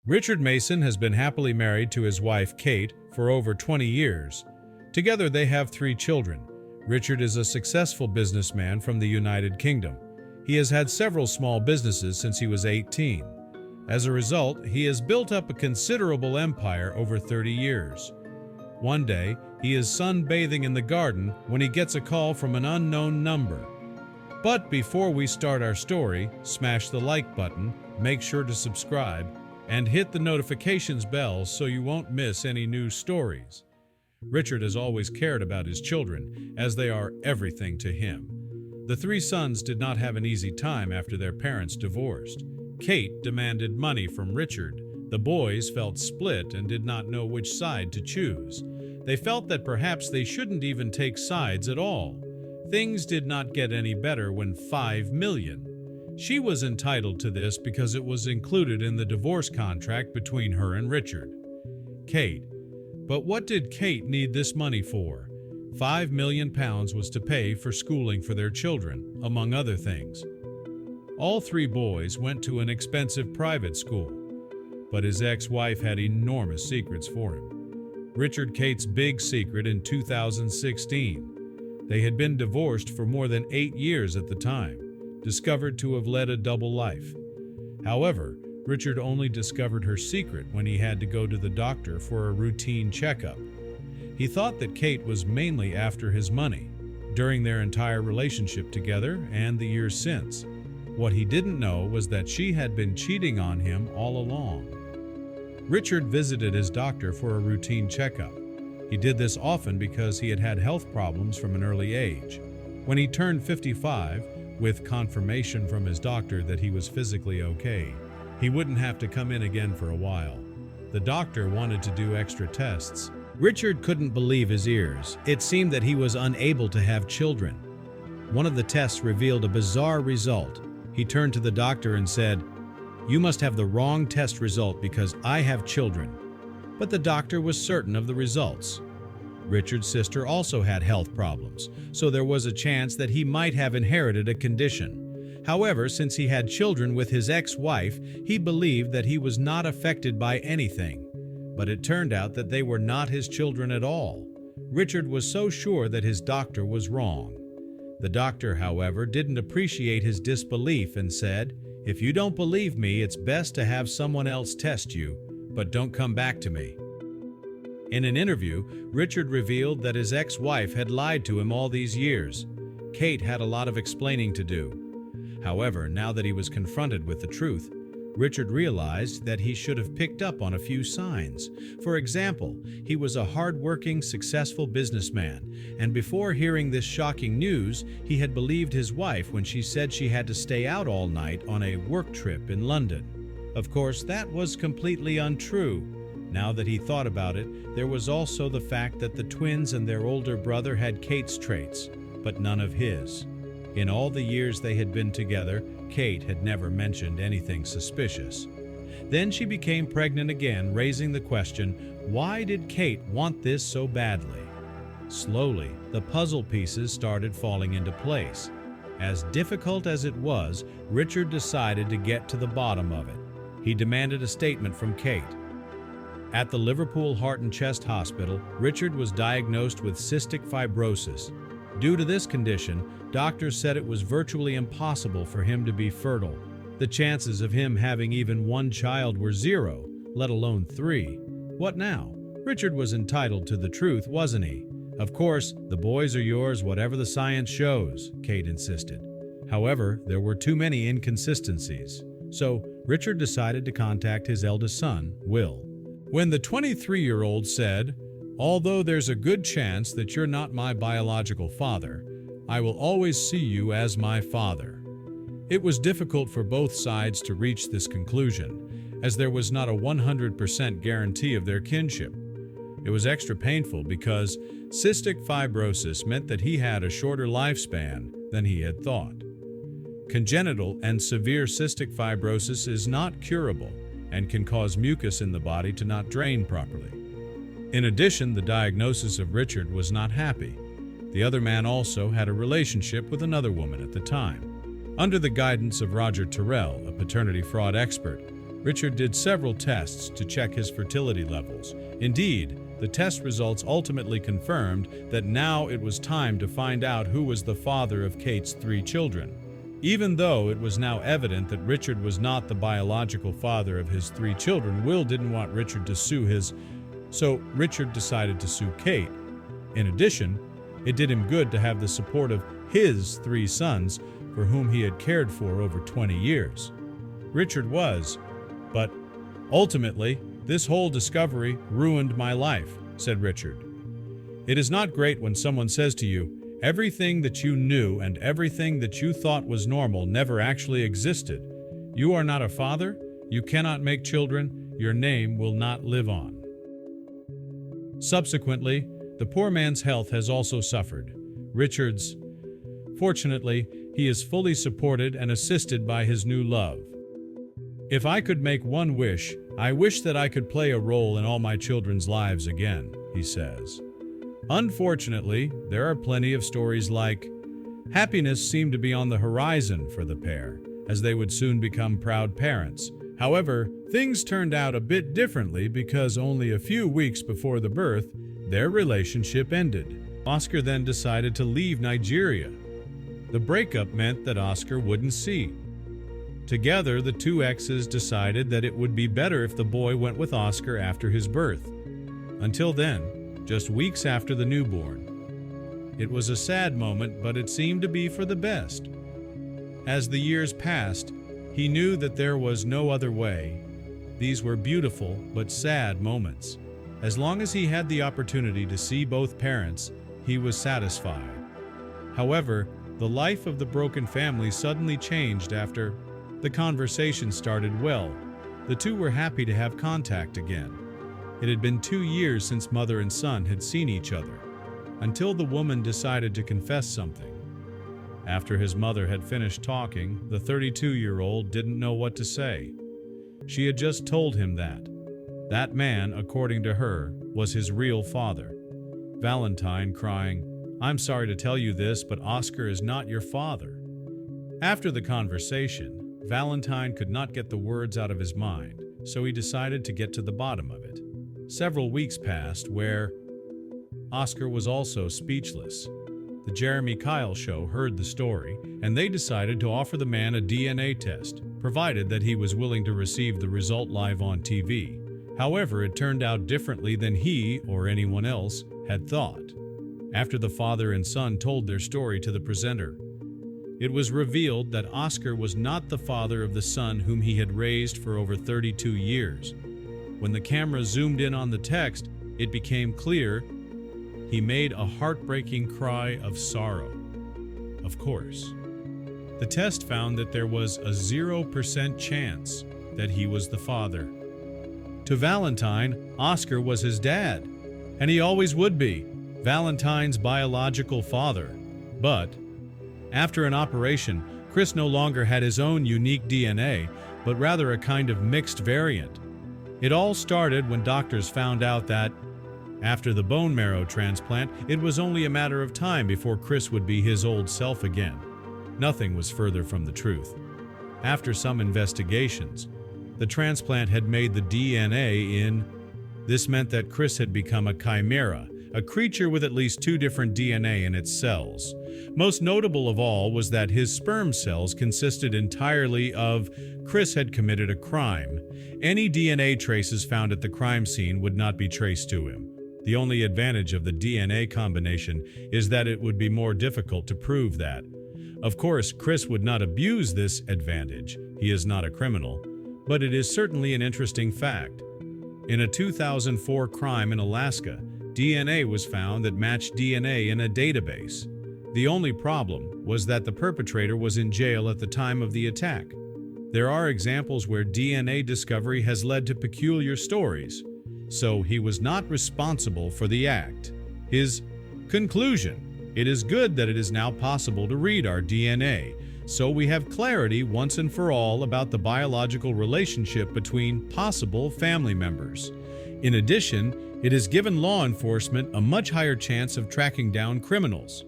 Richard Mason has been happily married to his wife, Kate, for over 20 years. Together they have 3 children. Richard is a successful businessman from the United Kingdom. He has had several small businesses since he was 18. As a result, he has built up a considerable empire over 30 years. One day, he is sunbathing in the garden when he gets a call from an unknown number. But before we start our story, smash the like button, make sure to subscribe, and hit the notifications bell so you won't miss any new stories. Richard has always cared about his children, as they are everything to him. The 3 sons did not have an easy time after their parents divorced. Kate demanded money from Richard. The boys felt split and did not know which side to choose. They felt that perhaps they shouldn't even take sides at all. Things did not get any better when $5 million. She was entitled to this because it was included in the divorce contract between her and Richard. Kate. But what did Kate need this money for? £5 million was to pay for schooling for their children, among other things. All 3 boys went to an expensive private school, but his ex-wife had enormous secrets for him. Richard Kate's big secret in 2016. They had been divorced for more than 8 years at the time, discovered to have led a double life. However, Richard only discovered her secret when he had to go to the doctor for a routine checkup. He thought that Kate was mainly after his money, during their entire relationship together and the years since. What he didn't know was that she had been cheating on him all along. Richard visited his doctor for a routine checkup. He did this often because he had had health problems from an early age. When he turned 55, with confirmation from his doctor that he was physically okay, he wouldn't have to come in again for a while. The doctor wanted to do extra tests. Richard couldn't believe his ears. It seemed that he was unable to have children. One of the tests revealed a bizarre result. He turned to the doctor and said, "You must have the wrong test result because I have children." But the doctor was certain of the results. Richard's sister also had health problems, so there was a chance that he might have inherited a condition. However, since he had children with his ex-wife, he believed that he was not affected by anything. But it turned out that they were not his children at all. Richard was so sure that his doctor was wrong. The doctor, however, didn't appreciate his disbelief and said, "If you don't believe me, it's best to have someone else test you, but don't come back to me." In an interview, Richard revealed that his ex-wife had lied to him all these years. Kate had a lot of explaining to do. However, now that he was confronted with the truth, Richard realized that he should have picked up on a few signs. For example, he was a hard-working, successful businessman, and before hearing this shocking news, he had believed his wife when she said she had to stay out all night on a work trip in London. Of course, that was completely untrue. Now that he thought about it, there was also the fact that the twins and their older brother had Kate's traits, but none of his. In all the years they had been together, Kate had never mentioned anything suspicious. Then she became pregnant again, raising the question, why did Kate want this so badly? Slowly, the puzzle pieces started falling into place. As difficult as it was, Richard decided to get to the bottom of it. He demanded a statement from Kate. At the Liverpool Heart and Chest Hospital, Richard was diagnosed with cystic fibrosis. Due to this condition, doctors said it was virtually impossible for him to be fertile. The chances of him having even 1 child were 0, let alone 3. What now? Richard was entitled to the truth, wasn't he? Of course, the boys are yours, whatever the science shows, Kate insisted. However, there were too many inconsistencies. So, Richard decided to contact his eldest son, Will. When the 23-year-old said, "Although there's a good chance that you're not my biological father, I will always see you as my father." It was difficult for both sides to reach this conclusion, as there was not a 100% guarantee of their kinship. It was extra painful because cystic fibrosis meant that he had a shorter lifespan than he had thought. Congenital and severe cystic fibrosis is not curable and can cause mucus in the body to not drain properly. In addition, the diagnosis of Richard was not happy. The other man also had a relationship with another woman at the time. Under the guidance of Roger Terrell, a paternity fraud expert, Richard did several tests to check his fertility levels. Indeed, the test results ultimately confirmed that now it was time to find out who was the father of Kate's 3 children. Even though it was now evident that Richard was not the biological father of his 3 children, Will didn't want Richard to so Richard decided to sue Kate. In addition, it did him good to have the support of his 3 sons, for whom he had cared for over 20 years. Richard was, but ultimately, this whole discovery ruined my life, said Richard. It is not great when someone says to you, everything that you knew and everything that you thought was normal never actually existed. You are not a father, you cannot make children, your name will not live on. Subsequently, the poor man's health has also suffered. Richard's. Fortunately, he is fully supported and assisted by his new love. If I could make one wish, I wish that I could play a role in all my children's lives again, he says. Unfortunately, there are plenty of stories like, happiness seemed to be on the horizon for the pair, as they would soon become proud parents. However, things turned out a bit differently because only a few weeks before the birth, their relationship ended. Oscar then decided to leave Nigeria. The breakup meant that Oscar wouldn't see. Together, the 2 exes decided that it would be better if the boy went with Oscar after his birth. Until then, just weeks after the newborn. It was a sad moment, but it seemed to be for the best. As the years passed, he knew that there was no other way. These were beautiful but sad moments. As long as he had the opportunity to see both parents, he was satisfied. However, the life of the broken family suddenly changed after the conversation started well. The 2 were happy to have contact again. It had been 2 years since mother and son had seen each other, until the woman decided to confess something. After his mother had finished talking, the 32-year-old didn't know what to say. She had just told him that man, according to her, was his real father. Valentine crying, "I'm sorry to tell you this, but Oscar is not your father." After the conversation, Valentine could not get the words out of his mind, so he decided to get to the bottom of it. Several weeks passed where Oscar was also speechless. The Jeremy Kyle Show heard the story, and they decided to offer the man a DNA test, provided that he was willing to receive the result live on TV. However, it turned out differently than he or anyone else had thought. After the father and son told their story to the presenter, it was revealed that Oscar was not the father of the son whom he had raised for over 32 years. When the camera zoomed in on the text, it became clear he made a heartbreaking cry of sorrow. Of course. The test found that there was a 0% chance that he was the father. To Valentine, Oscar was his dad, and he always would be, Valentine's biological father. But after an operation, Chris no longer had his own unique DNA, but rather a kind of mixed variant. It all started when doctors found out that, after the bone marrow transplant, it was only a matter of time before Chris would be his old self again. Nothing was further from the truth. After some investigations, the transplant had made the DNA in. This meant that Chris had become a chimera, a creature with at least 2 different DNA in its cells. Most notable of all was that his sperm cells consisted entirely of Chris had committed a crime. Any DNA traces found at the crime scene would not be traced to him. The only advantage of the DNA combination is that it would be more difficult to prove that. Of course, Chris would not abuse this advantage. He is not a criminal, but it is certainly an interesting fact. In a 2004 crime in Alaska, DNA was found that matched DNA in a database. The only problem was that the perpetrator was in jail at the time of the attack. There are examples where DNA discovery has led to peculiar stories, so he was not responsible for the act. His conclusion: it is good that it is now possible to read our DNA, so we have clarity once and for all about the biological relationship between possible family members. In addition, it has given law enforcement a much higher chance of tracking down criminals.